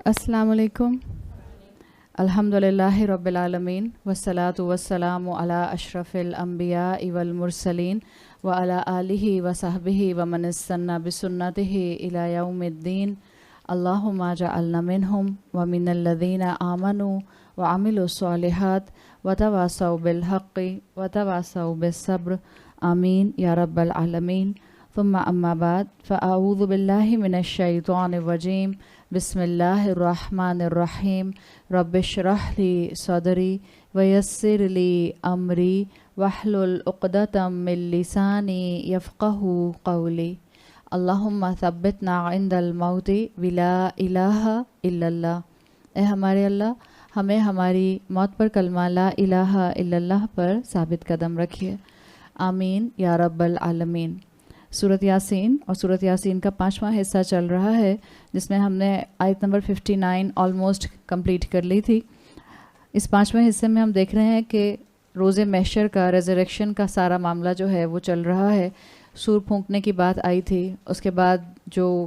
السلام علیکم. الحمدللہ رب العالمین والصلاة والسلام علی اشرف الانبیاء والمرسلین وعلی آلہ وصحبہ ومن استنى بسنتہ الی یوم الدین. اللہم اجعلنا منہم ومن الذین آمنوا وعملوا الصالحات وتواصوا بالحق وتواصوا بالصبر. آمین یا رب العالمین. ثم اما بعد فاعوذ باللہ من الشیطان الرجیم. بسم اللہ الرحمن الرحیم. رب اشرح لی صدری ویسر لی امری واحلل عقدۃ من لسانی یفقہوا قولی. اللہم ثبتنا عند الموت بلا الہ الا اللہ. اے ہمارے اللہ، ہمیں ہماری موت پر کلمہ لا الہ الا اللہ پر ثابت قدم رکھیے. آمین یا رب العالمین. سورۃ یاسین اور سورۃ یاسین کا 5واں حصہ چل رہا ہے، جس میں ہم نے آیت نمبر 59 آلموسٹ کمپلیٹ کر لی تھی. اس 5ویں حصے میں ہم دیکھ رہے ہیں کہ روز محشر کا، ریزریکشن کا سارا معاملہ جو ہے وہ چل رہا ہے. سور پھونکنے کی بات آئی تھی، اس کے بعد جو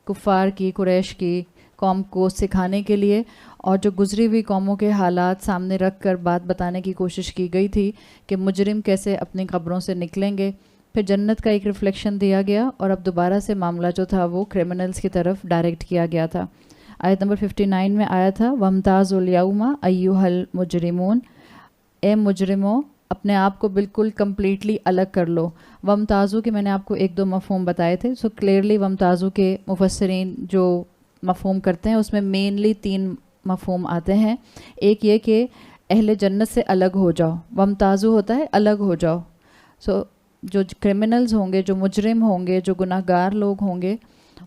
کفار کی، قریش کی قوم کو سکھانے کے لیے اور جو گزری ہوئی قوموں کے حالات سامنے رکھ کر بات بتانے کی کوشش کی گئی تھی کہ مجرم کیسے اپنی قبروں سے نکلیں گے. پھر جنت کا ایک ریفلیکشن دیا گیا اور اب دوبارہ سے معاملہ جو تھا وہ کرمنلز کی طرف ڈائریکٹ کیا گیا تھا. آیت نمبر 59 میں آیا تھا وَامْتَازُوا الْيَوْمَ أَيُّهَا الْمُجْرِمُونَ. اے مجرموں، اپنے آپ کو بالکل کمپلیٹلی الگ کر لو. وَامْتَازُوا کے میں نے آپ کو ایک دو مفہوم بتائے تھے. سو کلیئرلی وَامْتَازُوا کے مفسرین جو مفہوم کرتے ہیں اس میں مینلی 3 مفہوم آتے ہیں. ایک یہ کہ اہل جنت سے الگ ہو جاؤ. وَامْتَازُوا ہوتا ہے الگ ہو جاؤ. سو جو کرمنلز ہوں گے، جو مجرم ہوں گے، جو گناہ گار لوگ ہوں گے،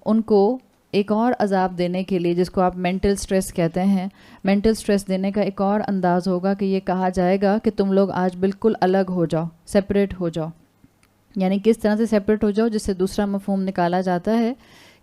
ان کو ایک اور عذاب دینے کے لیے، جس کو آپ مینٹل سٹریس کہتے ہیں، مینٹل سٹریس دینے کا ایک اور انداز ہوگا کہ یہ کہا جائے گا کہ تم لوگ آج بالکل الگ ہو جاؤ، سیپریٹ ہو جاؤ. یعنی کس طرح سے سیپریٹ ہو جاؤ، جس سے دوسرا مفہوم نکالا جاتا ہے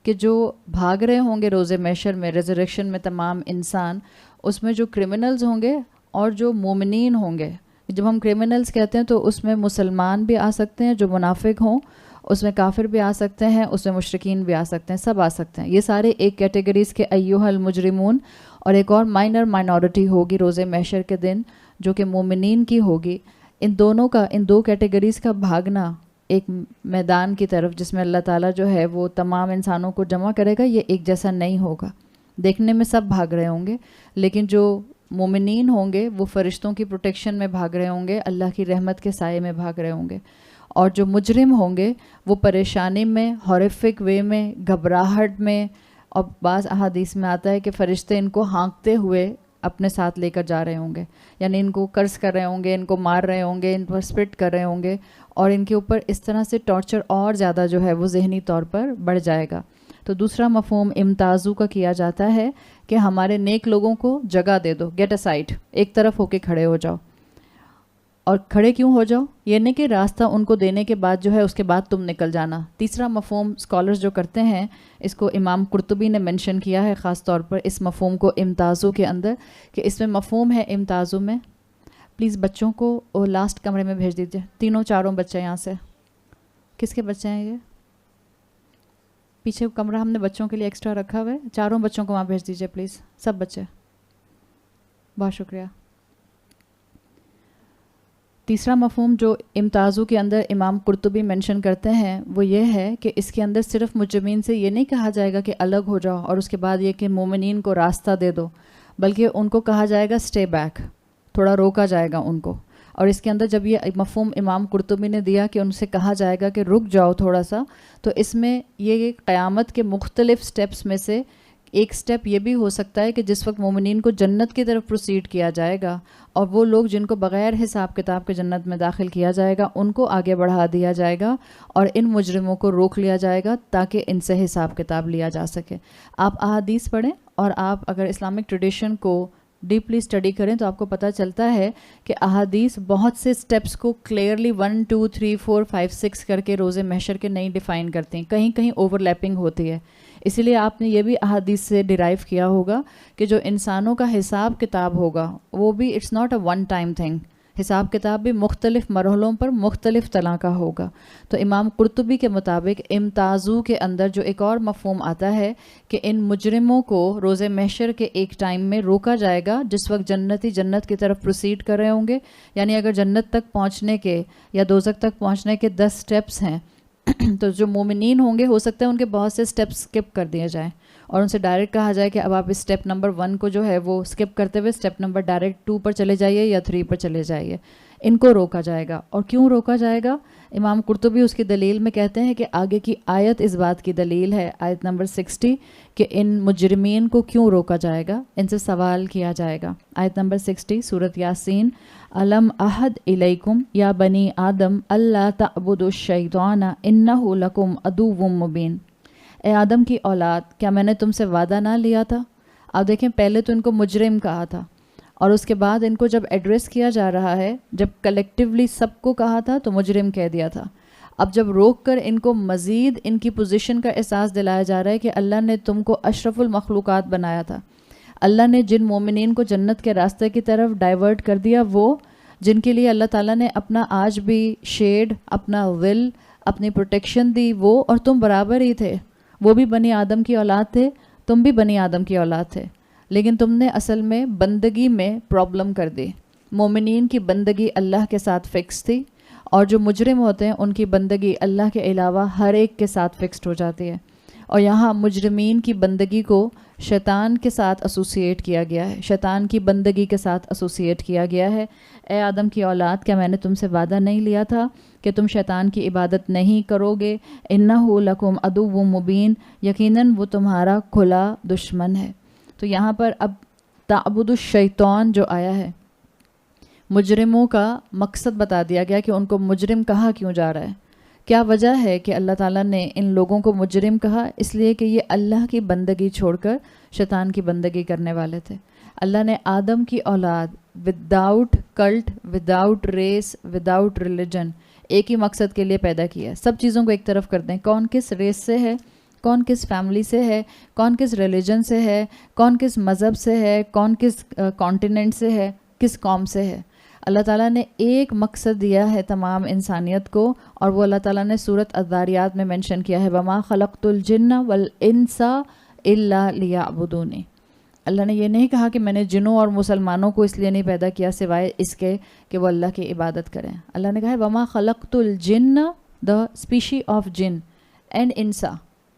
کہ جو بھاگ رہے ہوں گے روز محشر میں، ریزریکشن میں تمام انسان، اس میں جو کرمنلز ہوں گے اور جو مومنین ہوں گے. جب ہم کرمنلز کہتے ہیں تو اس میں مسلمان بھی آ سکتے ہیں جو منافق ہوں، اس میں کافر بھی آ سکتے ہیں، اس میں مشرکین بھی آ سکتے ہیں، سب آ سکتے ہیں. یہ سارے ایک کیٹیگریز کے ایھا المجرمون. اور ایک اور مائنورٹی ہوگی روز محشر کے دن جو کہ مومنین کی ہوگی. ان دونوں کا، ان 2 کیٹیگریز کا بھاگنا ایک میدان کی طرف جس میں اللہ تعالیٰ جو ہے وہ تمام انسانوں کو جمع کرے گا، یہ ایک جیسا نہیں ہوگا. دیکھنے میں سب بھاگ رہے ہوں گے، لیکن جو مومنین ہوں گے وہ فرشتوں کی پروٹیکشن میں بھاگ رہے ہوں گے، اللہ کی رحمت کے سائے میں بھاگ رہے ہوں گے. اور جو مجرم ہوں گے وہ پریشانی میں، ہارفک وے میں، گھبراہٹ میں. اور بعض احادیث میں آتا ہے کہ فرشتے ان کو ہانکتے ہوئے اپنے ساتھ لے کر جا رہے ہوں گے. یعنی ان کو قرض کر رہے ہوں گے، ان کو مار رہے ہوں گے، ان پر اسپٹ کر رہے ہوں گے، اور ان کے اوپر اس طرح سے ٹارچر اور زیادہ جو ہے وہ ذہنی طور پر بڑھ جائے گا. تو دوسرا مفہوم امتازو کا کیا جاتا ہے کہ ہمارے نیک لوگوں کو جگہ دے دو، گیٹ اسائڈ، ایک طرف ہو کے کھڑے ہو جاؤ. اور کھڑے کیوں ہو جاؤ؟ یہ نہیں کہ راستہ ان کو دینے کے بعد جو ہے اس کے بعد تم نکل جانا. تیسرا مفہوم اسکالرز جو کرتے ہیں، اس کو امام قرطبی نے منشن کیا ہے خاص طور پر اس مفہوم کو امتازو کے اندر، کہ اس میں مفہوم ہے امتازو میں. پلیز بچوں کو لاسٹ کمرے میں بھیج دیجیے. 3 بچے یہاں سے. کس کے بچے ہیں یہ؟ پیچھے کمرہ ہم نے بچوں کے لیے ایکسٹرا رکھا ہوا ہے، 4 بچوں کو وہاں بھیج دیجیے پلیز، سب بچے. بہت شکریہ. تیسرا مفہوم جو امتازو کے اندر امام قرطبی منشن کرتے ہیں وہ یہ ہے کہ اس کے اندر صرف مجرمین سے یہ نہیں کہا جائے گا کہ الگ ہو جاؤ اور اس کے بعد یہ کہ مومنین کو راستہ دے دو، بلکہ ان کو کہا جائے گا اسٹے بیک، تھوڑا روکا جائے گا ان کو. اور اس کے اندر جب یہ مفہوم امام قرطبی نے دیا کہ ان سے کہا جائے گا کہ رک جاؤ تھوڑا سا، تو اس میں یہ قیامت کے مختلف سٹیپس میں سے ایک سٹیپ یہ بھی ہو سکتا ہے کہ جس وقت مومنین کو جنت کی طرف پروسیڈ کیا جائے گا اور وہ لوگ جن کو بغیر حساب کتاب کے جنت میں داخل کیا جائے گا ان کو آگے بڑھا دیا جائے گا اور ان مجرموں کو روک لیا جائے گا تاکہ ان سے حساب کتاب لیا جا سکے. آپ احادیث پڑھیں اور آپ اگر اسلامک ٹریڈیشن کو ڈیپلی اسٹڈی کریں تو آپ کو پتہ چلتا ہے کہ احادیث بہت سے سٹیپس کو کلیئرلی 1 2 3 4 5 6 کر کے روز محشر کے نہیں ڈیفائن کرتے ہیں. کہیں کہیں اوور لیپنگ ہوتی ہے. اسی لیے آپ نے یہ بھی احادیث سے ڈیرائیو کیا ہوگا کہ جو انسانوں کا حساب کتاب ہوگا وہ بھی it's not a one time thing حساب کتاب بھی مختلف مرحلوں پر مختلف طرح کا ہوگا. تو امام قرطبی کے مطابق امتازو کے اندر جو ایک اور مفہوم آتا ہے کہ ان مجرموں کو روز محشر کے ایک ٹائم میں روکا جائے گا جس وقت جنتی جنت کی طرف پروسیڈ کر رہے ہوں گے. یعنی اگر جنت تک پہنچنے کے یا دوزخ تک پہنچنے کے 10 سٹیپس ہیں تو جو مومنین ہوں گے ہو سکتا ہے ان کے بہت سے سٹیپس سکپ کر دیے جائیں اور ان سے ڈائریکٹ کہا جائے کہ اب آپ اس سٹیپ نمبر 1 کو جو ہے وہ سکپ کرتے ہوئے سٹیپ نمبر ڈائریکٹ 2 پر چلے جائیے یا 3 پر چلے جائیے. ان کو روکا جائے گا. اور کیوں روکا جائے گا؟ امام قرطبی اس کی دلیل میں کہتے ہیں کہ آگے کی آیت اس بات کی دلیل ہے، آیت نمبر 60، کہ ان مجرمین کو کیوں روکا جائے گا، ان سے سوال کیا جائے گا. آیت نمبر 60 سورۃ یاسین، الم احد الیکم یا بنی آدم اللہ تعبدوا الشیطان انہ لکم عدو مبین. اے آدم کی اولاد، کیا میں نے تم سے وعدہ نہ لیا تھا؟ آپ دیکھیں پہلے تو ان کو مجرم کہا تھا اور اس کے بعد ان کو جب ایڈریس کیا جا رہا ہے، جب کلیکٹیولی سب کو کہا تھا تو مجرم کہہ دیا تھا. اب جب روک کر ان کو مزید ان کی پوزیشن کا احساس دلایا جا رہا ہے کہ اللہ نے تم کو اشرف المخلوقات بنایا تھا. اللہ نے جن مومنین کو جنت کے راستے کی طرف ڈائیورٹ کر دیا، وہ جن کے لیے اللہ تعالیٰ نے اپنا آج بھی شیڈ، اپنا ول، اپنی پروٹیکشن دی، وہ اور تم برابر ہی تھے. وہ بھی بنی آدم کی اولاد تھے، تم بھی بنی آدم کی اولاد تھے، لیکن تم نے اصل میں بندگی میں پرابلم کر دی. مومنین کی بندگی اللہ کے ساتھ فکس تھی اور جو مجرم ہوتے ہیں ان کی بندگی اللہ کے علاوہ ہر ایک کے ساتھ فکسڈ ہو جاتی ہے. اور یہاں مجرمین کی بندگی کو شیطان کے ساتھ ایسوسیٹ کیا گیا ہے، شیطان کی بندگی کے ساتھ ایسوسیٹ کیا گیا ہے. اے آدم کی اولاد، کیا میں نے تم سے وعدہ نہیں لیا تھا کہ تم شیطان کی عبادت نہیں کرو گے؟ انہ لکم عدو مبین، یقیناً وہ تمہارا کھلا دشمن ہے. تو یہاں پر اب تعبد الشیطان جو آیا ہے، مجرموں کا مقصد بتا دیا گیا کہ ان کو مجرم کہا کیوں جا رہا ہے. کیا وجہ ہے کہ اللہ تعالیٰ نے ان لوگوں کو مجرم کہا؟ اس لیے کہ یہ اللہ کی بندگی چھوڑ کر شیطان کی بندگی کرنے والے تھے. اللہ نے آدم کی اولاد without cult, without race, without religion ایک ہی مقصد کے لیے پیدا کیا ہے. سب چیزوں کو ایک طرف کر دیں، کون کس ریس سے ہے، کون کس فیملی سے ہے، کون کس ریلیجن سے ہے، کون کس مذہب سے ہے، کون کس کانٹیننٹ سے ہے، کس قوم سے ہے. اللہ تعالیٰ نے ایک مقصد دیا ہے تمام انسانیت کو، اور وہ اللہ تعالیٰ نے سورۃ الذاریات میں مینشن کیا ہے، وَمَا خَلَقْتُ الْجِنَّ وَالْإِنسَ إِلَّا لِيَعْبُدُونِ. اللہ نے یہ نہیں کہا کہ میں نے جنوں اور مسلمانوں کو اس لیے نہیں پیدا کیا سوائے اس کے کہ وہ اللہ کی عبادت کریں. اللہ نے کہا ہے وَمَا خَلَقْتُ الْجِنَّ، the species of jinn and insa،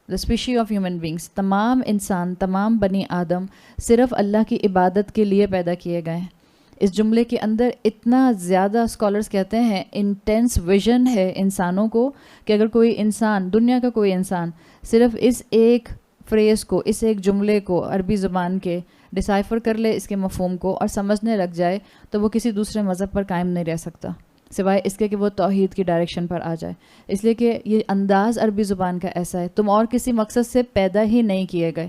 the species of human beings، تمام انسان، تمام بنی آدم صرف اللہ کی عبادت کے لیے پیدا کیے گئے ہیں. اس جملے کے اندر اتنا زیادہ اسکالرز کہتے ہیں انٹینس ویژن ہے انسانوں کو کہ اگر کوئی انسان، دنیا کا کوئی انسان صرف اس ایک فریز کو، اس ایک جملے کو عربی زبان کے ڈسائفر کر لے، اس کے مفہوم کو، اور سمجھنے لگ جائے تو وہ کسی دوسرے مذہب پر قائم نہیں رہ سکتا سوائے اس کے کہ وہ توحید کی ڈائریکشن پر آ جائے. اس لیے کہ یہ انداز عربی زبان کا ایسا ہے، تم اور کسی مقصد سے پیدا ہی نہیں کیے گئے.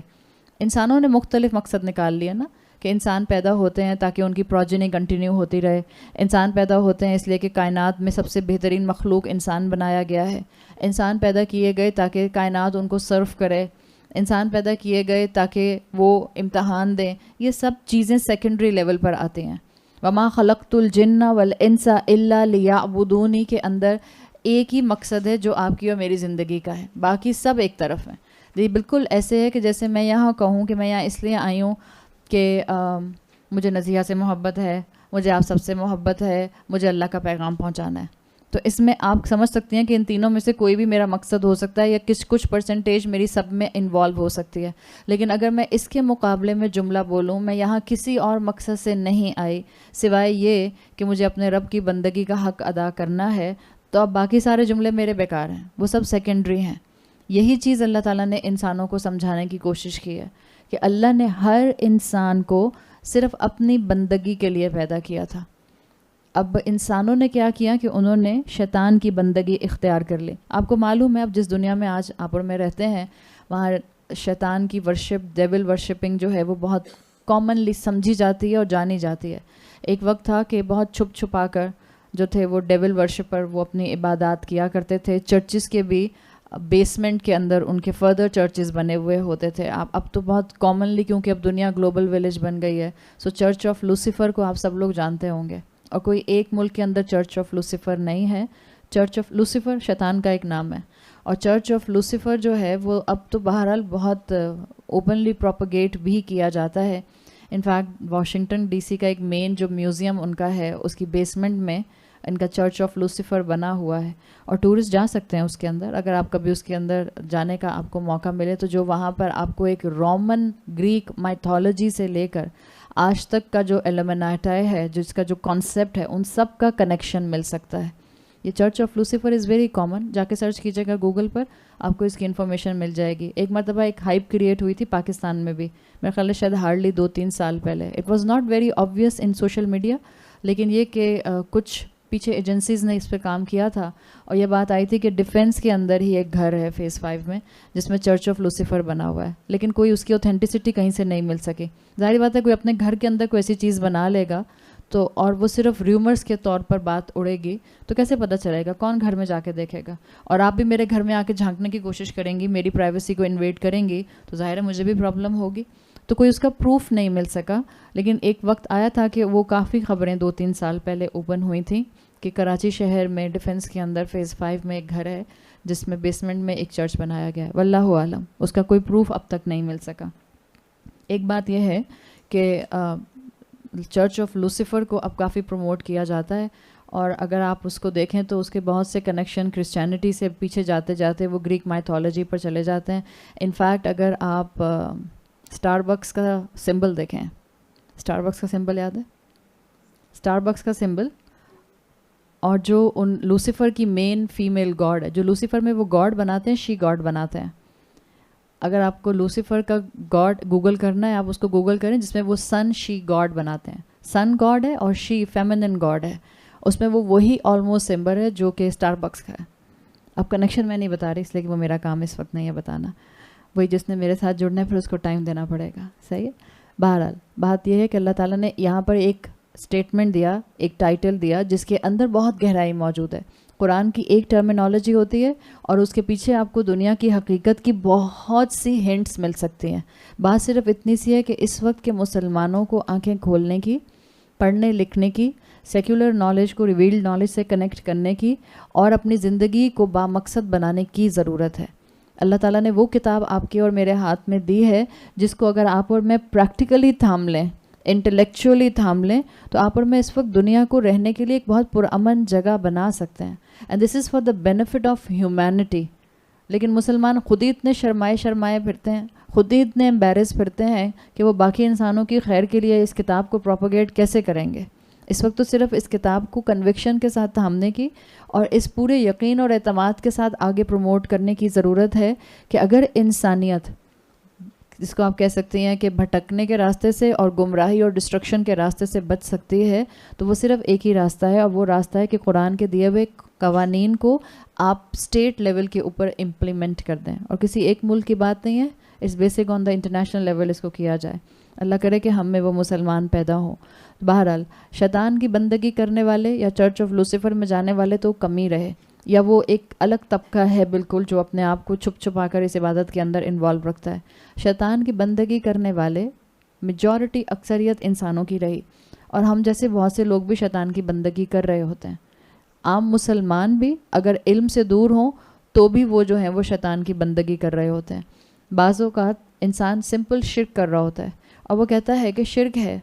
انسانوں نے مختلف مقصد نکال لیا نا، کہ انسان پیدا ہوتے ہیں تاکہ ان کی پروجنی کنٹینیو ہوتی رہے. انسان پیدا ہوتے ہیں اس لیے کہ کائنات میں سب سے بہترین مخلوق انسان بنایا گیا ہے. انسان پیدا کیے گئے تاکہ کائنات ان کو سرو کرے. انسان پیدا کیے گئے تاکہ وہ امتحان دیں. یہ سب چیزیں سیکنڈری لیول پر آتی ہیں. وما خلقت الجن والانس الا لیعبدونی کے اندر ایک ہی مقصد ہے جو آپ کی اور میری زندگی کا ہے، باقی سب ایک طرف ہیں. یہ بالکل ایسے ہے کہ جیسے میں یہاں کہوں کہ میں یہاں اس لیے آئی ہوں کہ مجھے نزیحہ سے محبت ہے، مجھے آپ سب سے محبت ہے، مجھے اللہ کا پیغام پہنچانا ہے. تو اس میں آپ سمجھ سکتی ہیں کہ ان تینوں میں سے کوئی بھی میرا مقصد ہو سکتا ہے، یا کچھ پرسنٹیج میری سب میں انوالو ہو سکتی ہے. لیکن اگر میں اس کے مقابلے میں جملہ بولوں، میں یہاں کسی اور مقصد سے نہیں آئی سوائے یہ کہ مجھے اپنے رب کی بندگی کا حق ادا کرنا ہے، تو اب باقی سارے جملے میرے بیکار ہیں، وہ سب سیکنڈری ہیں. یہی چیز اللہ تعالیٰ نے انسانوں کو سمجھانے کی کوشش کی ہے کہ اللہ نے ہر انسان کو صرف اپنی بندگی کے لیے پیدا کیا تھا. اب انسانوں نے کیا کیا کہ انہوں نے شیطان کی بندگی اختیار کر لی. آپ کو معلوم ہے اب جس دنیا میں آج آپ اور میں رہتے ہیں وہاں شیطان کی ورشپ، ڈیول ورشپنگ جو ہے وہ بہت کامنلی سمجھی جاتی ہے اور جانی جاتی ہے. ایک وقت تھا کہ بہت چھپ چھپا کر جو تھے وہ ڈیول ورشپر وہ اپنی عبادات کیا کرتے تھے. چرچز کے بھی بیسمنٹ کے اندر ان کے فردر چرچز بنے ہوئے ہوتے تھے. اب تو بہت کامنلی، کیونکہ اب دنیا گلوبل ویلیج بن گئی ہے، سو چرچ آف لوسیفر کو آپ سب لوگ جانتے ہوں گے. اور کوئی ایک ملک کے اندر چرچ آف لوسیفر نہیں ہے. چرچ آف لوسیفر شیطان کا ایک نام ہے, اور چرچ آف لوسیفر جو ہے وہ اب تو بہرحال بہت اوپنلی پروپیگیٹ بھی کیا جاتا ہے. انفیکٹ واشنگٹن ڈی سی کا ایک مین جو میوزیم ان کا ہے, اس کی بیسمنٹ میں ان کا چرچ آف لوسیفر بنا ہوا ہے, اور ٹورسٹ جا سکتے ہیں اس کے اندر. اگر آپ کبھی اس کے اندر جانے کا آپ کو موقع ملے تو جو وہاں پر آپ کو ایک رومن گریک مائتھولوجی سے لے کر آج تک کا جو ایلومیناٹائی ہے, جس کا جو کانسیپٹ ہے, ان سب کا کنیکشن مل سکتا ہے. یہ church of Lucifer is very common, جا کے سرچ کیجیے گا گوگل پر, آپ کو اس کی انفارمیشن مل جائے گی. ایک مرتبہ ایک ہائپ کریٹ ہوئی تھی پاکستان میں بھی, میرے خیال ہے شاید ہارڈلی 2-3 سال پہلے. It was not very obvious in social media, لیکن یہ کہ کچھ پیچھے ایجنسیز نے اس پہ کام کیا تھا, اور یہ بات آئی تھی کہ ڈیفینس کے اندر ہی ایک گھر ہے فیز 5 میں جس میں چرچ آف لوسیفر بنا ہوا ہے, لیکن کوئی اس کی اوتھینٹسٹی کہیں سے نہیں مل سکی. ظاہر بات ہے کوئی اپنے گھر کے اندر کوئی ایسی چیز بنا لے گا تو, اور وہ صرف ریومرز کے طور پر بات اڑے گی, تو کیسے پتہ چلے گا, کون گھر میں جا کے دیکھے گا. اور آپ بھی میرے گھر میں آ کے جھانکنے کی کوشش کریں گی, میری پرائیویسی کو انویڈ کریں گی, تو ظاہر ہے مجھے بھی پرابلم ہوگی. تو کوئی اس کا پروف نہیں مل سکا. لیکن ایک وقت آیا تھا کہ وہ کافی خبریں 2-3 سال پہلے اوپن ہوئی تھیں کہ کراچی شہر میں ڈیفینس کے اندر فیز 5 میں ایک گھر ہے جس میں بیسمنٹ میں ایک چرچ بنایا گیا ہے. واللہ عالم, اس کا کوئی پروف اب تک نہیں مل سکا. ایک بات یہ ہے کہ چرچ آف لوسیفر کو اب کافی پروموٹ کیا جاتا ہے, اور اگر آپ اس کو دیکھیں تو اس کے بہت سے کنیکشن کرسچینٹی سے پیچھے جاتے جاتے وہ گریک مائتھولوجی پر چلے جاتے ہیں. انفیکٹ اگر آپ اسٹار بکس کا سمبل دیکھیں, اسٹار بکس کا سمبل یاد ہے, اسٹار بکس کا سمبل, اور جو ان لوسیفر کی مین فیمیل گاڈ ہے, جو لوسیفر میں وہ گاڈ بناتے ہیں, شی گاڈ بناتے ہیں. اگر آپ کو لوسیفر کا گاڈ گوگل کرنا ہے, آپ اس کو گوگل کریں, جس میں وہ سن شی گاڈ بناتے ہیں. سن گاڈ ہے اور شی فیمنن گاڈ ہے, اس میں وہ وہی آلموسٹ سمبل ہے جو کہ اسٹار بکس کا ہے. اب کنیکشن میں نہیں بتا رہی اس لیے کہ وہ میرا کام اس وقت نہیں ہے بتانا, وہی جس نے میرے ساتھ جڑنا ہے پھر اس کو ٹائم دینا پڑے گا. صحیح ہے. بہرحال بات یہ ہے کہ اللہ تعالیٰ نے یہاں پر ایک اسٹیٹمنٹ دیا, ایک ٹائٹل دیا جس کے اندر بہت گہرائی موجود ہے. قرآن کی ایک ٹرمینالوجی ہوتی ہے اور اس کے پیچھے آپ کو دنیا کی حقیقت کی بہت سی ہنٹس مل سکتی ہیں. بات صرف اتنی سی ہے کہ اس وقت کے مسلمانوں کو آنکھیں کھولنے کی, پڑھنے لکھنے کی, سیکولر نالج کو ریویلڈ نالج سے کنیکٹ کرنے کی, اور اپنی زندگی کو بامقصد بنانے کی ضرورت ہے. اللہ تعالیٰ نے وہ کتاب آپ کے اور میرے ہاتھ میں دی ہے جس کو اگر آپ اور میں پریکٹیکلی تھام لیں, انٹلیکچولی تھام لیں, تو آپ اور میں اس وقت دنیا کو رہنے کے لیے ایک بہت پرامن جگہ بنا سکتے ہیں. And this is for the benefit of humanity. لیکن مسلمان خود ہی اتنے شرمائے پھرتے ہیں, خود ہی اتنے امبیرس پھرتے ہیں کہ وہ باقی انسانوں کی خیر کے لیے اس کتاب کو پروپیگیٹ کیسے کریں گے. اس وقت تو صرف اس کتاب کو کنوکشن کے ساتھ تھامنے کی اور اس پورے یقین اور اعتماد کے ساتھ آگے پروموٹ کرنے کی ضرورت ہے کہ اگر انسانیت, جس کو آپ کہہ سکتے ہیں کہ بھٹکنے کے راستے سے اور گمراہی اور ڈسٹرکشن کے راستے سے بچ سکتی ہے, تو وہ صرف ایک ہی راستہ ہے, اور وہ راستہ ہے کہ قرآن کے دیے ہوئے قوانین کو آپ اسٹیٹ لیول کے اوپر امپلیمنٹ کر دیں. اور کسی ایک ملک کی بات نہیں ہے, اس basic on the international level اس کو کیا جائے. اللہ کرے کہ ہم میں وہ مسلمان پیدا ہوں. بہرحال شیطان کی بندگی کرنے والے یا چرچ آف لوسیفر میں جانے والے تو کم ہی رہے, یا وہ ایک الگ طبقہ ہے بالکل جو اپنے آپ کو چھپ چھپا کر اس عبادت کے اندر انوالو رکھتا ہے. شیطان کی بندگی کرنے والے میجورٹی اکثریت انسانوں کی رہی, اور ہم جیسے بہت سے لوگ بھی شیطان کی بندگی کر رہے ہوتے ہیں. عام مسلمان بھی اگر علم سے دور ہوں تو بھی وہ جو ہیں وہ شیطان کی بندگی کر رہے ہوتے ہیں. بعض اوقات انسان سمپل شرک کر رہا ہوتا ہے اور وہ کہتا ہے کہ شرک ہے,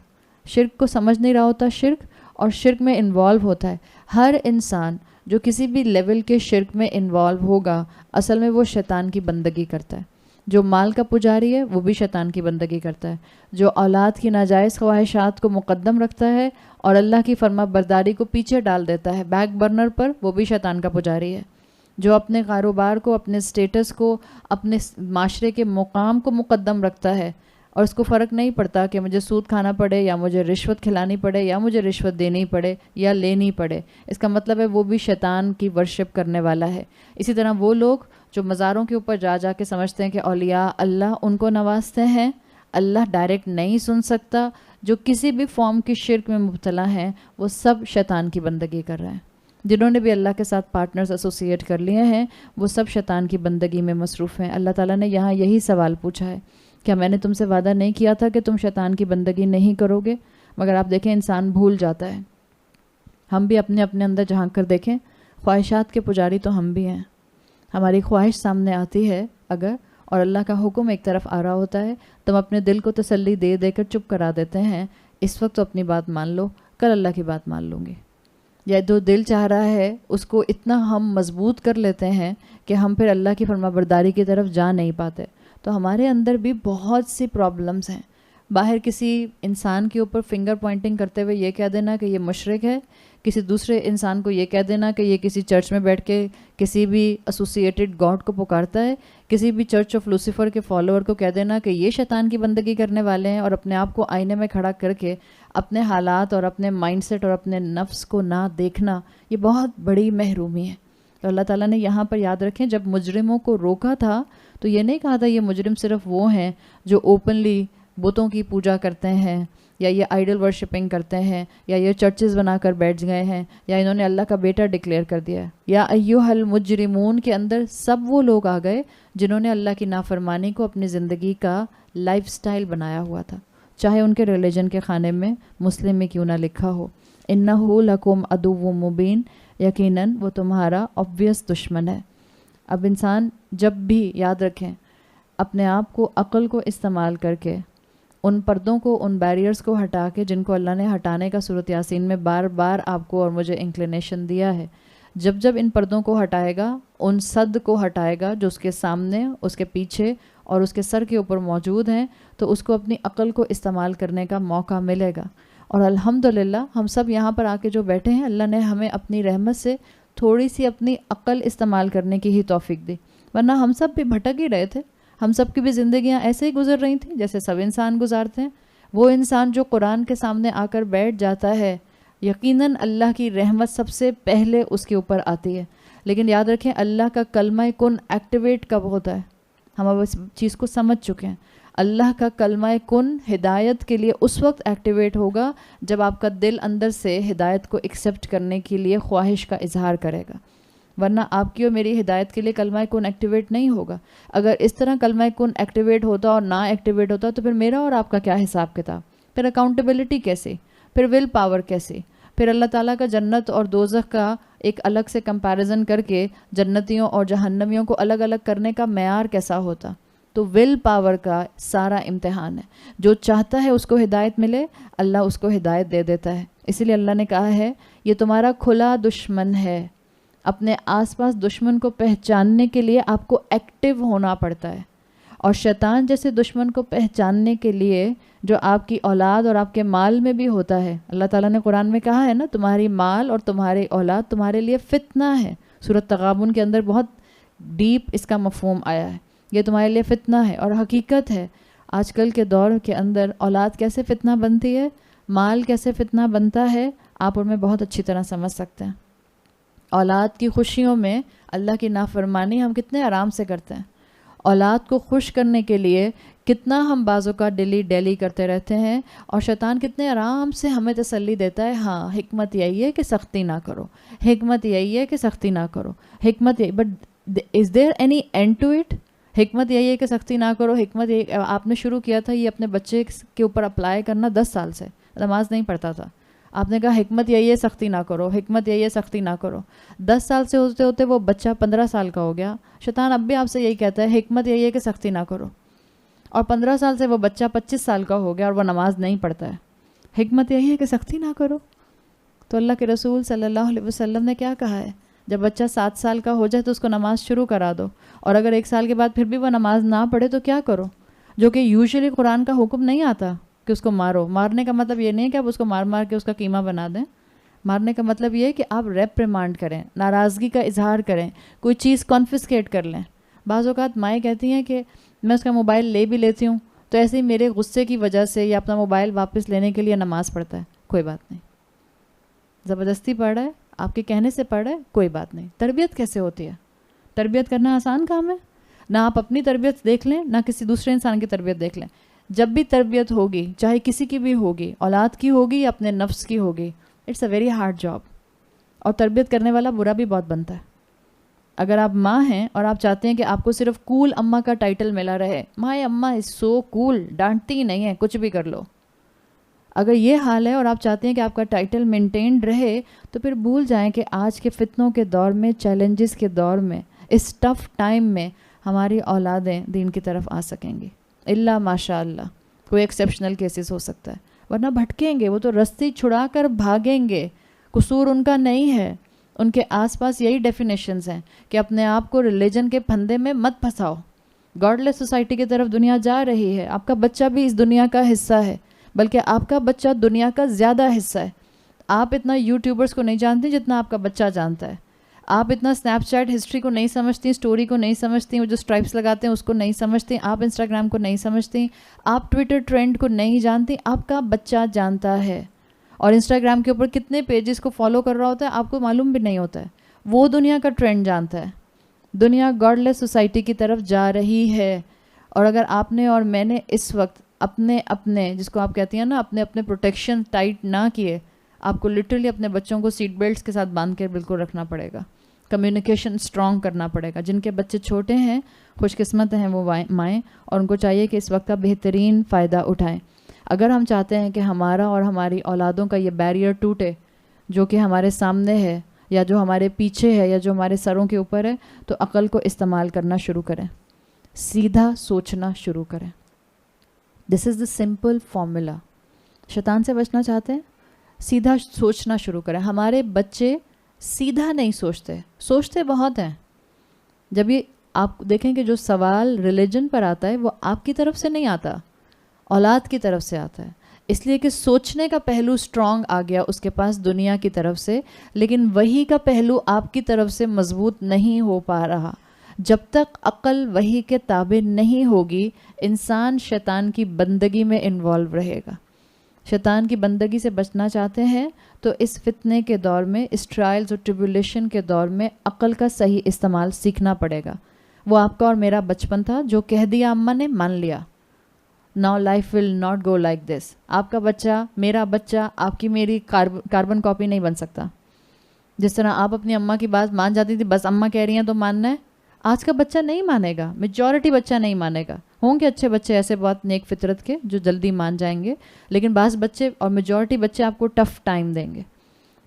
شرک کو سمجھ نہیں رہا ہوتا شرک, اور شرک میں انوالو ہوتا ہے. ہر انسان جو کسی بھی لیول کے شرک میں انوالو ہوگا اصل میں وہ شیطان کی بندگی کرتا ہے. جو مال کا پجاری ہے وہ بھی شیطان کی بندگی کرتا ہے. جو اولاد کی ناجائز خواہشات کو مقدم رکھتا ہے اور اللہ کی فرما برداری کو پیچھے ڈال دیتا ہے بیک برنر پر, وہ بھی شیطان کا پجاری ہے. جو اپنے کاروبار کو, اپنے سٹیٹس کو, اپنے معاشرے کے مقام کو مقدم رکھتا ہے اور اس کو فرق نہیں پڑتا کہ مجھے سود کھانا پڑے یا مجھے رشوت کھلانی پڑے یا مجھے رشوت دینی پڑے یا لینی پڑے, اس کا مطلب ہے وہ بھی شیطان کی ورشپ کرنے والا ہے. اسی طرح وہ لوگ جو مزاروں کے اوپر جا کے سمجھتے ہیں کہ اولیاء اللہ ان کو نوازتے ہیں, اللہ ڈائریکٹ نہیں سن سکتا, جو کسی بھی فارم کی شرک میں مبتلا ہیں وہ سب شیطان کی بندگی کر رہے ہیں. جنہوں نے بھی اللہ کے ساتھ پارٹنرز ایسوسیٹ کر لیے ہیں وہ سب شیطان کی بندگی میں مصروف ہیں. اللہ تعالیٰ نے یہاں یہی سوال پوچھا ہے, کیا میں نے تم سے وعدہ نہیں کیا تھا کہ تم شیطان کی بندگی نہیں کرو گے؟ مگر آپ دیکھیں انسان بھول جاتا ہے. ہم بھی اپنے اپنے اندر جھانک کر دیکھیں، خواہشات کے پجاری تو ہم بھی ہیں. ہماری خواہش سامنے آتی ہے اگر، اور اللہ کا حکم ایک طرف آ رہا ہوتا ہے تو ہم اپنے دل کو تسلی دے دے کر چپ کرا دیتے ہیں، اس وقت تو اپنی بات مان لو، کل اللہ کی بات مان لوں گی. یا جو دل چاہ رہا ہے اس کو اتنا ہم مضبوط کر لیتے ہیں کہ ہم پھر اللہ کی فرما برداری کی طرف جا نہیں پاتے. تو ہمارے اندر بھی بہت سی پرابلمز ہیں. باہر کسی انسان کے اوپر فنگر پوائنٹنگ کرتے ہوئے یہ کہہ دینا کہ یہ مشرک ہے، کسی دوسرے انسان کو یہ کہہ دینا کہ یہ کسی چرچ میں بیٹھ کے کسی بھی ایسوسیٹڈ گاڈ کو پکارتا ہے، کسی بھی چرچ آف لوسیفر کے فالوور کو کہہ دینا کہ یہ شیطان کی بندگی کرنے والے ہیں، اور اپنے آپ کو آئینے میں کھڑا کر کے اپنے حالات اور اپنے مائنڈ سیٹ اور اپنے نفس کو نہ دیکھنا، یہ بہت بڑی محرومی ہے. تو اللہ تعالیٰ نے یہاں پر یاد رکھیں جب مجرموں کو روکا تھا تو یہ نہیں کہا تھا یہ مجرم صرف وہ ہیں جو اوپنلی بتوں کی پوجا کرتے ہیں، یا یہ آئیڈل ورشپنگ کرتے ہیں، یا یہ چرچز بنا کر بیٹھ گئے ہیں، یا انہوں نے اللہ کا بیٹا ڈکلیئر کر دیا ہے. یا ایھا المجرمون کے اندر سب وہ لوگ آ گئے جنہوں نے اللہ کی نافرمانی کو اپنی زندگی کا لائف سٹائل بنایا ہوا تھا، چاہے ان کے ریلیجن کے خانے میں مسلم میں کیوں نہ لکھا ہو. انہ لکم عدو مبین، یقیناً وہ تمہارا obvious دشمن ہے. اب انسان جب بھی یاد رکھیں اپنے آپ کو عقل کو استعمال کر کے ان پردوں کو، ان بیریئرز کو ہٹا کے جن کو اللہ نے ہٹانے کا سورۃ یاسین میں بار بار آپ کو اور مجھے انکلینیشن دیا ہے، جب ان پردوں کو ہٹائے گا، ان صد کو ہٹائے گا جو اس کے سامنے، اس کے پیچھے اور اس کے سر کے اوپر موجود ہیں، تو اس کو اپنی عقل کو استعمال کرنے کا موقع ملے گا. اور الحمدللہ ہم سب یہاں پر آ کے جو بیٹھے ہیں، اللہ نے ہمیں اپنی رحمت سے تھوڑی سی اپنی عقل استعمال کرنے کی ہی توفیق دی، ورنہ ہم سب بھی بھٹک ہی رہے تھے. ہم سب کی بھی زندگیاں ایسے ہی گزر رہی تھیں جیسے سب انسان گزارتے ہیں. وہ انسان جو قرآن کے سامنے آ کر بیٹھ جاتا ہے، یقیناً اللہ کی رحمت سب سے پہلے اس کے اوپر آتی ہے. لیکن یاد رکھیں اللہ کا کلمہ کن ایکٹیویٹ کب ہوتا ہے؟ ہم اب اس چیز کو سمجھ چکے ہیں. اللہ کا کلمہ کن ہدایت کے لیے اس وقت ایکٹیویٹ ہوگا جب آپ کا دل اندر سے ہدایت کو ایکسیپٹ کرنے کے لیے خواہش کا اظہار کرے گا، ورنہ آپ کی اور میری ہدایت کے لیے کلمہ کن ایکٹیویٹ نہیں ہوگا. اگر اس طرح کلمہ کن ایکٹیویٹ ہوتا اور نہ ایکٹیویٹ ہوتا تو پھر میرا اور آپ کا کیا حساب کتاب؟ پھر اکاؤنٹیبلٹی کیسے؟ پھر ول پاور کیسے؟ پھر اللہ تعالیٰ کا جنت اور دوزخ کا ایک الگ سے کمپیریزن کر کے جنتیوں اور جہنمیوں کو الگ الگ کرنے کا معیار کیسا ہوتا؟ تو ول پاور کا سارا امتحان ہے. جو چاہتا ہے اس کو ہدایت ملے، اللہ اس کو ہدایت دے دیتا ہے. اسی لیے اللہ نے کہا ہے یہ تمہارا کھلا دشمن ہے. اپنے آس پاس دشمن کو پہچاننے کے لیے آپ کو ایکٹیو ہونا پڑتا ہے، اور شیطان جیسے دشمن کو پہچاننے کے لیے جو آپ کی اولاد اور آپ کے مال میں بھی ہوتا ہے. اللہ تعالیٰ نے قرآن میں کہا ہے نا، تمہاری مال اور تمہاری اولاد تمہارے لیے فتنہ ہے. سورۃ تغابن کے اندر بہت ڈیپ اس کا مفہوم آیا ہے. یہ تمہارے لیے فتنہ ہے، اور حقیقت ہے آج کل کے دور کے اندر اولاد کیسے فتنہ بنتی ہے، مال کیسے فتنہ بنتا ہے، آپ ان میں بہت اچھی طرح سمجھ سکتے ہیں. اولاد کی خوشیوں میں اللہ کی نافرمانی ہم کتنے آرام سے کرتے ہیں. اولاد کو خوش کرنے کے لیے کتنا ہم بعض اوقات ڈیلی کرتے رہتے ہیں، اور شیطان کتنے آرام سے ہمیں تسلی دیتا ہے، ہاں حکمت یہی ہے کہ سختی نہ کرو، حکمت یہی ہے کہ سختی نہ کرو، حکمت یہی. But is there any end to it? حکمت یہی ہے کہ سختی نہ کرو، حکمت یہی. آپ نے شروع کیا تھا یہ اپنے بچے کے اوپر اپلائی کرنا 10 سال سے، نماز نہیں پڑھتا تھا، آپ نے کہا حکمت یہی ہے سختی نہ کرو، حکمت یہی ہے سختی نہ کرو. 10 سال سے ہوتے ہوتے وہ بچہ 15 سال کا ہو گیا. شیطان اب بھی آپ سے یہی کہتا ہے حکمت یہی ہے کہ سختی نہ کرو. اور 15 سال سے وہ بچہ 25 سال کا ہو گیا اور وہ نماز نہیں پڑھتا ہے. حکمت یہی ہے کہ سختی نہ کرو. تو اللہ کے رسول صلی اللہ علیہ وسلم نے کیا کہا ہے؟ جب بچہ 7 سال کا ہو جائے تو اس کو نماز شروع کرا دو، اور اگر 1 سال کے بعد پھر بھی وہ نماز نہ پڑھے تو کیا کرو؟ جو کہ یوزلی قرآن کا حکم نہیں آتا کہ اس کو مارو. مارنے کا مطلب یہ نہیں کہ آپ اس کو مار کے اس کا قیمہ بنا دیں. مارنے کا مطلب یہ ہے کہ آپ ریپریمانڈ کریں، ناراضگی کا اظہار کریں، کوئی چیز کانفسکیٹ کر لیں. بعض اوقات مائیں کہتی ہیں کہ میں اس کا موبائل لے بھی لیتی ہوں تو ایسے ہی میرے غصے کی وجہ سے یا اپنا موبائل واپس لینے کے لیے نماز پڑھتا ہے. کوئی بات نہیں، زبردستی پڑھ رہا ہے، آپ کے کہنے سے پڑھ رہا ہے، کوئی بات نہیں. تربیت کیسے ہوتی ہے؟ تربیت کرنا آسان کام ہے. نہ آپ اپنی تربیت دیکھ لیں نہ کسی دوسرے انسان کی تربیت دیکھ لیں. جب بھی تربیت ہوگی، چاہے کسی کی بھی ہوگی، اولاد کی ہوگی یا اپنے نفس کی ہوگی، it's a very hard job. اور تربیت کرنے والا برا بھی بہت بنتا ہے. اگر آپ ماں ہیں اور آپ چاہتے ہیں کہ آپ کو صرف کول اماں کا ٹائٹل ملا رہے، ماں اماں از سو کول، ڈانٹتی ہی نہیں ہے، کچھ بھی کر لو. اگر یہ حال ہے اور آپ چاہتے ہیں کہ آپ کا ٹائٹل مینٹینڈ رہے تو پھر بھول جائیں کہ آج کے فتنوں کے دور میں، چیلنجز کے دور میں، اس ٹف ٹائم میں ہماری اولادیں دین کی طرف آ سکیں گی، الا ماشاء اللہ، کوئی ایکسیپشنل کیسز ہو سکتا ہے، ورنہ بھٹکیں گے، وہ تو رستی چھڑا کر بھاگیں گے. قصور ان کا نہیں ہے، ان کے آس پاس یہی ڈیفینیشنز ہیں کہ اپنے آپ کو ریلیجن کے پھندے میں مت پھنساؤ. گاڈ لیس سوسائٹی کی طرف دنیا جا رہی ہے. آپ کا بچہ بھی اس دنیا کا حصہ ہے، بلکہ آپ کا بچہ دنیا کا زیادہ حصہ ہے. آپ اتنا یوٹیوبرز کو نہیں جانتے جتنا آپ کا بچہ جانتا ہے. آپ اتنا اسنیپ چیٹ ہسٹری کو نہیں سمجھتی، اسٹوری کو نہیں سمجھتی، وہ جو اسٹرائپس لگاتے ہیں اس کو نہیں سمجھتی، آپ انسٹاگرام کو نہیں سمجھتی، آپ ٹویٹر ٹرینڈ کو نہیں جانتی، آپ کا بچہ جانتا ہے. اور انسٹاگرام کے اوپر کتنے پیجز کو فالو کر رہا ہوتا ہے آپ کو معلوم بھی نہیں ہوتا ہے. وہ دنیا کا ٹرینڈ جانتا ہے. دنیا گاڈ لیس سوسائٹی کی طرف جا رہی ہے. اور اگر آپ نے اور میں نے اس وقت اپنے جس کو آپ کہتی ہیں نا اپنے پروٹیکشن ٹائٹ نہ کیے، آپ کو لٹرلی اپنے بچوں کو سیٹ بیلٹس کے ساتھ باندھ کے بالکل رکھنا پڑے گا. کمیونیکیشن اسٹرانگ کرنا پڑے گا. جن کے بچے چھوٹے ہیں خوش قسمت ہیں وہ مائیں، اور ان کو چاہیے کہ اس وقت کا بہترین فائدہ اٹھائیں. اگر ہم چاہتے ہیں کہ ہمارا اور ہماری اولادوں کا یہ بیریئر ٹوٹے جو کہ ہمارے سامنے ہے یا جو ہمارے پیچھے ہے یا جو ہمارے سروں کے اوپر ہے، تو عقل کو استعمال کرنا شروع کریں، سیدھا سوچنا شروع کریں. دس از دا سمپل فارمولا. شیطان سے بچنا چاہتے ہیں، سیدھا سوچنا شروع کریں. ہمارے بچے سیدھا نہیں سوچتے بہت ہیں. جب یہ آپ دیکھیں کہ جو سوال ریلیجن پر آتا ہے وہ آپ کی طرف سے نہیں آتا، اولاد کی طرف سے آتا ہے، اس لیے کہ سوچنے کا پہلو اسٹرانگ آ گیا اس کے پاس دنیا کی طرف سے، لیکن وحی کا پہلو آپ کی طرف سے مضبوط نہیں ہو پا رہا. جب تک عقل وحی کے تابع نہیں ہوگی، انسان شیطان کی بندگی میں انوالو رہے گا. شیطان کی بندگی سے بچنا چاہتے ہیں تو اس فتنے کے دور میں، اس ٹرائلز اور ٹریبولیشن کے دور میں عقل کا صحیح استعمال سیکھنا پڑے گا. وہ آپ کا اور میرا بچپن تھا جو کہہ دیا اماں نے مان لیا. Now life will not go like this. آپ کا بچہ، میرا بچہ، آپ کی میری کاربن کاپی نہیں بن سکتا. جس طرح آپ اپنی اماں کی بات مان جاتی تھی، بس اماں کہہ رہی ہیں تو ماننا ہے، آج کا بچہ نہیں مانے گا. میجورٹی بچہ نہیں مانے گا. ہوں گے اچھے بچے ایسے بہت نیک فطرت کے جو جلدی مان جائیں گے، لیکن بعض بچے اور میجورٹی بچے آپ کو ٹف ٹائم دیں گے.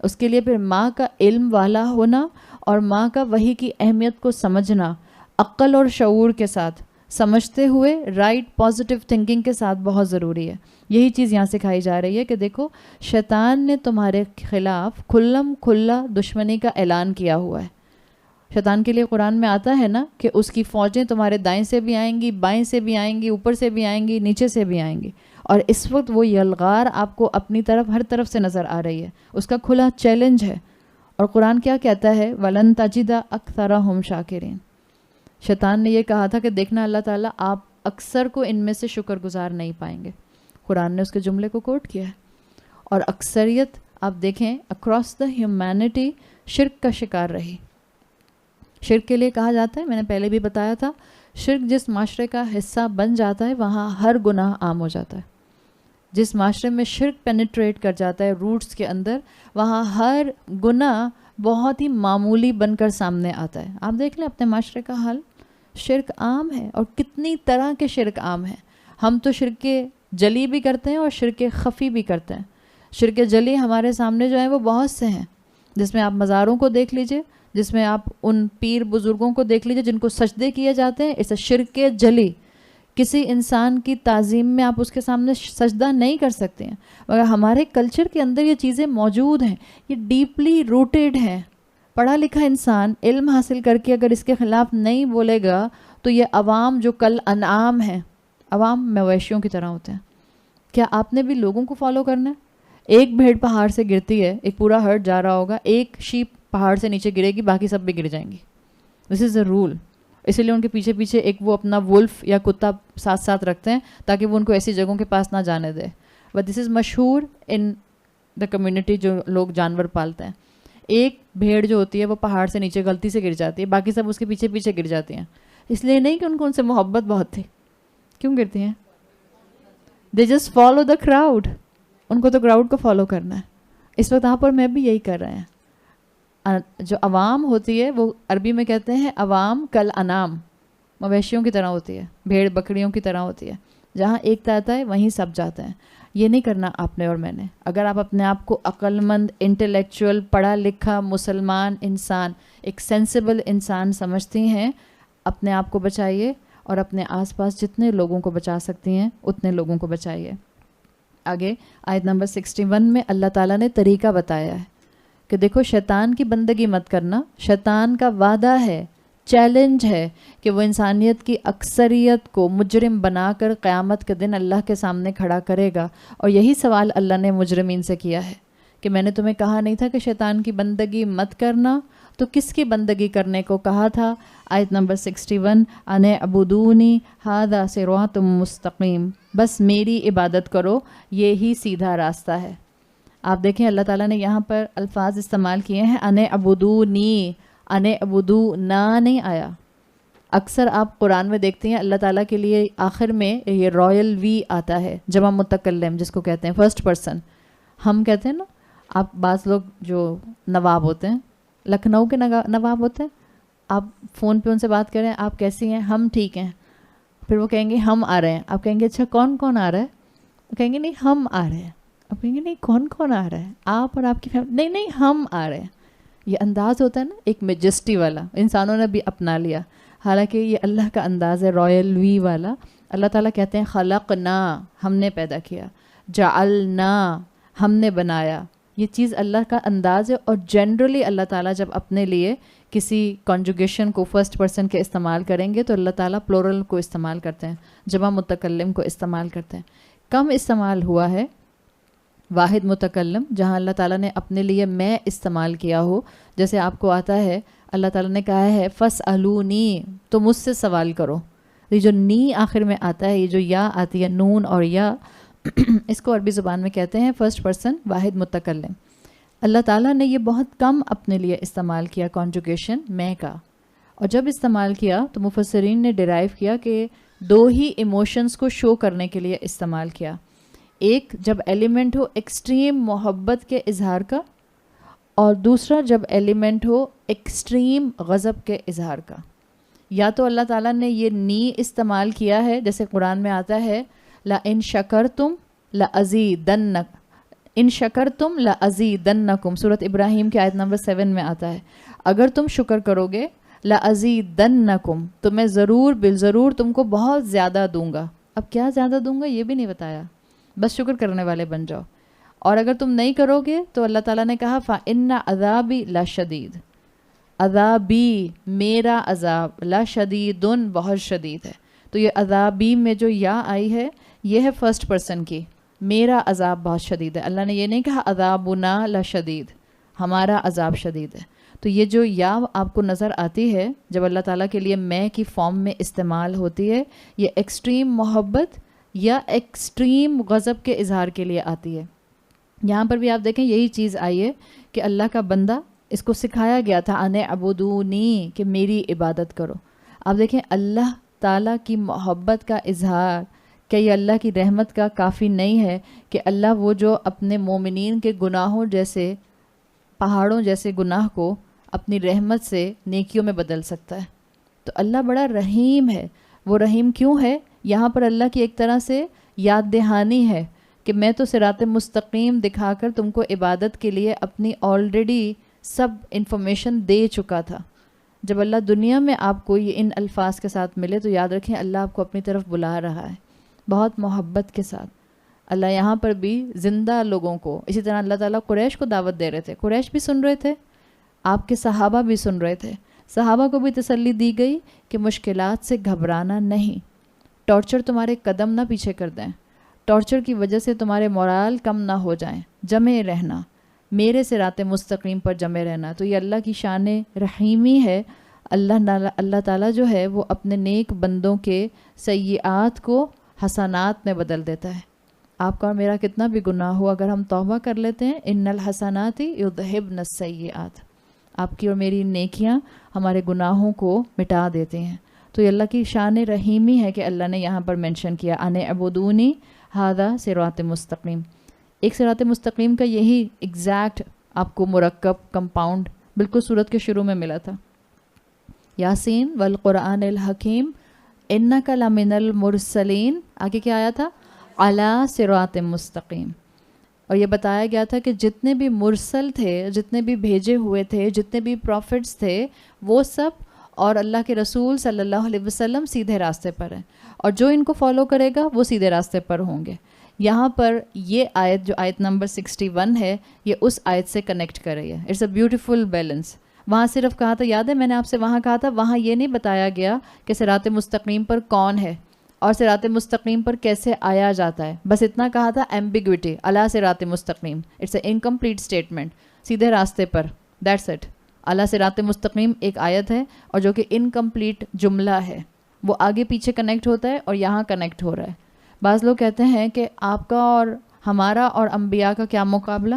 اس کے لیے پھر ماں کا علم والا ہونا اور ماں کا وحی کی اہمیت کو سمجھنا عقل اور شعور کے ساتھ، سمجھتے ہوئے رائٹ پازیٹیو تھنکنگ کے ساتھ بہت ضروری ہے. یہی چیز یہاں سکھائی جا رہی ہے کہ دیکھو شیطان نے تمہارے خلاف کھلم کھلا دشمنی کا اعلان کیا ہوا ہے. شیطان کے لیے قرآن میں آتا ہے نا کہ اس کی فوجیں تمہارے دائیں سے بھی آئیں گی، بائیں سے بھی آئیں گی، اوپر سے بھی آئیں گی، نیچے سے بھی آئیں گی. اور اس وقت وہ یلغار آپ کو اپنی طرف ہر طرف سے نظر آ رہی ہے. اس کا کھلا چیلنج ہے. اور قرآن کیا کہتا ہے؟ وَلَن تَجِدَ أَكْثَرَهُمْ شَاكِرِينَ. شیطان نے یہ کہا تھا کہ دیکھنا اللہ تعالیٰ آپ اکثر کو ان میں سے شکر گزار نہیں پائیں گے. قرآن نے اس کے جملے کو کوٹ کیا ہے. اور اکثریت آپ دیکھیں اکراس دا ہیومینٹی شرک کا شکار رہی. شرک کے لیے کہا جاتا ہے، میں نے پہلے بھی بتایا تھا، شرک جس معاشرے کا حصہ بن جاتا ہے وہاں ہر گناہ عام ہو جاتا ہے. جس معاشرے میں شرک پینیٹریٹ کر جاتا ہے روٹس کے اندر، وہاں ہر گناہ بہت ہی معمولی بن کر سامنے آتا ہے. آپ دیکھ لیں اپنے معاشرے کا حال، شرک عام ہے اور کتنی طرح کے شرک عام ہیں. ہم تو شرک جلی بھی کرتے ہیں اور شرک خفی بھی کرتے ہیں. شرک جلی ہمارے سامنے جو ہیں وہ بہت سے ہیں، جس میں آپ مزاروں کو دیکھ لیجئے، جس میں آپ ان پیر بزرگوں کو دیکھ لیجئے جن کو سجدے کیے جاتے ہیں. اسے شرک جلی. کسی انسان کی تعظیم میں آپ اس کے سامنے سجدہ نہیں کر سکتے ہیں، مگر ہمارے کلچر کے اندر یہ چیزیں موجود ہیں، یہ ڈیپلی روٹیڈ ہیں. پڑھا لکھا انسان علم حاصل کر کے اگر اس کے خلاف نہیں بولے گا تو یہ عوام جو کل انعام ہیں، عوام مویشیوں کی طرح ہوتے ہیں. کیا آپ نے بھی لوگوں کو فالو کرنا ہے؟ ایک بھیڑ پہاڑ سے گرتی ہے، ایک پورا ہرڈ جا رہا ہوگا، ایک شیپ پہاڑ سے نیچے گرے گی، باقی سب بھی گر جائیں گی. دس از اے رول. اسی لیے ان کے پیچھے پیچھے ایک وہ اپنا وولف یا کتا ساتھ ساتھ رکھتے ہیں تاکہ وہ ان کو ایسی جگہوں کے پاس نہ جانے دے. بٹ دس از مشہور ان دا کمیونٹی جو لوگ جانور پالتے ہیں. ایک بھیڑ جو ہوتی ہے وہ پہاڑ سے نیچے غلطی سے گر جاتی ہے، باقی سب اس کے پیچھے پیچھے گر جاتی ہیں. اس لیے نہیں کہ ان کو ان سے محبت بہت تھی. کیوں گرتی ہیں؟ They just follow the crowd. ان کو تو کراؤڈ کو فالو کرنا ہے. اس وقت آپ اور میں بھی یہی کر رہے ہیں. جو عوام ہوتی ہے وہ عربی میں کہتے ہیں عوام کل انام، مویشیوں کی طرح ہوتی ہے، بھیڑ بکریوں کی طرح ہوتی ہے. جہاں ایک آتا ہے وہیں سب جاتے ہیں. یہ نہیں کرنا آپ نے اور میں نے. اگر آپ اپنے آپ کو عقل مند, انٹلیکچوئل, پڑھا لکھا مسلمان انسان, ایک سینسیبل انسان سمجھتی ہیں, اپنے آپ کو بچائیے اور اپنے آس پاس جتنے لوگوں کو بچا سکتی ہیں اتنے لوگوں کو بچائیے. آگے آیت نمبر 61 میں اللہ تعالیٰ نے طریقہ بتایا ہے کہ دیکھو شیطان کی بندگی مت کرنا. شیطان کا وعدہ ہے, چیلنج ہے کہ وہ انسانیت کی اکثریت کو مجرم بنا کر قیامت کے دن اللہ کے سامنے کھڑا کرے گا. اور یہی سوال اللہ نے مجرمین سے کیا ہے کہ میں نے تمہیں کہا نہیں تھا کہ شیطان کی بندگی مت کرنا, تو کس کی بندگی کرنے کو کہا تھا؟ آیت نمبر 61 ان اعبدونی ھذا صراط مستقیم, بس میری عبادت کرو, یہی سیدھا راستہ ہے. آپ دیکھیں اللہ تعالیٰ نے یہاں پر الفاظ استعمال کیے ہیں ان اعبدونی, ان اعبدونا نہیں آیا. اکثر آپ قرآن میں دیکھتے ہیں اللہ تعالیٰ کے لیے آخر میں یہ رائل وی آتا ہے, جمع متکلم جس کو کہتے ہیں, فرسٹ پرسن. ہم کہتے ہیں نا, آپ بعض لوگ جو نواب ہوتے ہیں, لکھنؤ کے نواب ہوتے ہیں, آپ فون پہ ان سے بات کریں آپ کیسی ہیں, ہم ٹھیک ہیں, پھر وہ کہیں گے ہم آ رہے ہیں, آپ کہیں گے اچھا کون کون آ رہا ہے, وہ کہیں گے نہیں ہم آ رہے ہیں, آپ کہیں گے نہیں کون کون آ رہا ہے, آپ اور آپ کی فیملی, نہیں نہیں ہم آ رہے ہیں. یہ انداز ہوتا ہے نا ایک میجسٹی والا, انسانوں نے بھی اپنا لیا, حالانکہ یہ اللہ کا انداز ہے رائل وی والا. اللہ تعالیٰ کہتے ہیں خلقنا, ہم نے پیدا کیا, جعلنا, ہم نے بنایا. یہ چیز اللہ کا انداز ہے. اور جنرلی اللہ تعالیٰ جب اپنے لیے کسی کنجوگیشن کو فرسٹ پرسن کے استعمال کریں گے تو اللہ تعالیٰ پلورل کو استعمال کرتے ہیں, جمع متکلم کو استعمال کرتے ہیں. کم استعمال ہوا ہے واحد متکلم, جہاں اللہ تعالیٰ نے اپنے لیے میں استعمال کیا ہو. جیسے آپ کو آتا ہے اللہ تعالیٰ نے کہا ہے فَاسْأَلُونِی, تو مجھ سے سوال کرو. یہ جو نی آخر میں آتا ہے, یہ جو یا آتی ہے نون اور یا, اس کو عربی زبان میں کہتے ہیں فرسٹ پرسن واحد متکلم. اللہ تعالیٰ نے یہ بہت کم اپنے لیے استعمال کیا کنجوگیشن میں کا, اور جب استعمال کیا تو مفسرین نے ڈیرائیو کیا کہ دو ہی ایموشنز کو شو کرنے کے لیے استعمال کیا. ایک جب ایلیمنٹ ہو ایکسٹریم محبت کے اظہار کا, اور دوسرا جب ایلیمنٹ ہو ایکسٹریم غضب کے اظہار کا. یا تو اللہ تعالیٰ نے یہ نی استعمال کیا ہے, جیسے قرآن میں آتا ہے لَإِن شَكَرْتُمْ لَأَزِيدَنَّكُمْ, ان شکرتم لَأَزِيدَنَّكُمْ, سورۃ ابراہیم کی آیت نمبر 7 میں آتا ہے, اگر تم شکر کرو گے لَأَزِيدَنَّكُمْ, تو میں ضرور بالضرور تم کو بہت زیادہ دوں گا. اب کیا زیادہ دوں گا یہ بھی نہیں بتایا, بس شکر کرنے والے بن جاؤ. اور اگر تم نہیں کرو گے تو اللہ تعالیٰ نے کہا فَإِنَّ عَذَابِي لَشَدِيدٌ, عذابی میرا عذاب, لَشَدِيدٌ بہت شدید ہے. تو یہ عذابی میں جو یا آئی ہے یہ ہے فرسٹ پرسن کی, میرا عذاب بہت شدید ہے. اللہ نے یہ نہیں کہا عذابنا لشدید, ہمارا عذاب شدید ہے. تو یہ جو یا آپ کو نظر آتی ہے جب اللہ تعالیٰ کے لیے میں کی فارم میں استعمال ہوتی ہے, یہ ایکسٹریم محبت یا ایکسٹریم غضب کے اظہار کے لیے آتی ہے. یہاں پر بھی آپ دیکھیں یہی چیز آئی ہے کہ اللہ کا بندہ, اس کو سکھایا گیا تھا ان اعبدونی, کہ میری عبادت کرو. آپ دیکھیں اللہ تعالیٰ کی محبت کا اظہار, کہ یہ اللہ کی رحمت کا کافی نہیں ہے کہ اللہ وہ جو اپنے مومنین کے گناہوں جیسے پہاڑوں جیسے گناہ کو اپنی رحمت سے نیکیوں میں بدل سکتا ہے. تو اللہ بڑا رحیم ہے. وہ رحیم کیوں ہے؟ یہاں پر اللہ کی ایک طرح سے یاد دہانی ہے کہ میں تو صراط مستقیم دکھا کر تم کو عبادت کے لیے اپنی آلریڈی سب انفارمیشن دے چکا تھا. جب اللہ دنیا میں آپ کو یہ ان الفاظ کے ساتھ ملے تو یاد رکھیں اللہ آپ کو اپنی طرف بلا رہا ہے بہت محبت کے ساتھ. اللہ یہاں پر بھی زندہ لوگوں کو, اسی طرح اللہ تعالیٰ قریش کو دعوت دے رہے تھے, قریش بھی سن رہے تھے, آپ کے صحابہ بھی سن رہے تھے. صحابہ کو بھی تسلی دی گئی کہ مشکلات سے گھبرانا نہیں, ٹارچر تمہارے قدم نہ پیچھے کر دیں, ٹارچر کی وجہ سے تمہارے مورال کم نہ ہو جائیں, جمے رہنا, میرے صراط مستقیم پر جمے رہنا. تو یہ اللہ کی شان رحیمی ہے. اللہ تعالیٰ جو ہے وہ اپنے نیک بندوں کے سیئات کو حسنات میں بدل دیتا ہے. آپ کا اور میرا کتنا بھی گناہ ہو, اگر ہم توبہ کر لیتے ہیں ان الحسنات یذہبن السیئات, آپ کی اور میری نیکیاں ہمارے گناہوں کو مٹا دیتے ہیں. تو یہ اللہ کی شان رحیمی ہے کہ اللہ نے یہاں پر مینشن کیا ان اعبدونی ھذا صراط مستقیم. ایک صراط مستقیم کا یہی ایگزیکٹ آپ کو مرکب کمپاؤنڈ بالکل سورت کے شروع میں ملا تھا. یاسین والقرآن الحکیم انک لمن المرسلین, آگے کیا آیا تھا علی صراط مستقیم. اور یہ بتایا گیا تھا کہ جتنے بھی مرسل تھے، جتنے بھی بھیجے ہوئے تھے، جتنے بھی پروفٹس تھے، وہ سب اور اللہ کے رسول صلی اللہ علیہ وسلم سیدھے راستے پر ہیں، اور جو ان کو فالو کرے گا وہ سیدھے راستے پر ہوں گے. یہاں پر یہ آیت جو آیت نمبر 61 ہے، یہ اس آیت سے کنیکٹ کر رہی ہے. It's a beautiful balance. وہاں صرف کہا تھا، یاد ہے میں نے آپ سے وہاں کہا تھا، وہاں یہ نہیں بتایا گیا کہ صراط مستقیم پر کون ہے اور صراط مستقیم پر کیسے آیا جاتا ہے. بس اتنا کہا تھا ایمبیگوٹی، اللہ صراط مستقیم. It's a incomplete statement. سیدھے راستے پر، دیٹس اٹ. اللہ صراط مستقیم ایک آیت ہے اور جو کہ انکمپلیٹ جملہ ہے، وہ آگے پیچھے کنیکٹ ہوتا ہے اور یہاں کنیکٹ ہو رہا ہے. بعض لوگ کہتے ہیں کہ آپ کا اور ہمارا اور انبیاء کا کیا مقابلہ،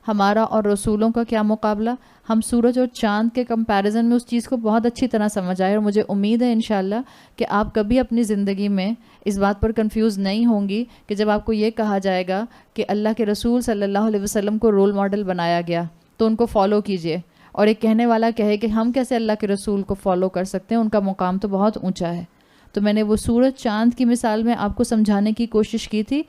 ہمارا اور رسولوں کا کیا مقابلہ. ہم سورج اور چاند کے کمپیریزن میں اس چیز کو بہت اچھی طرح سمجھ آئے، اور مجھے امید ہے انشاءاللہ کہ آپ کبھی اپنی زندگی میں اس بات پر کنفیوز نہیں ہوں گی کہ جب آپ کو یہ کہا جائے گا کہ اللہ کے رسول صلی اللہ علیہ وسلم کو رول ماڈل بنایا گیا تو ان کو فالو کیجئے، اور ایک کہنے والا کہے کہ ہم کیسے اللہ کے رسول کو فالو کر سکتے ہیں، ان کا مقام تو بہت اونچا ہے. تو میں نے وہ سورج چاند کی مثال میں آپ کو سمجھانے کی کوشش کی تھی.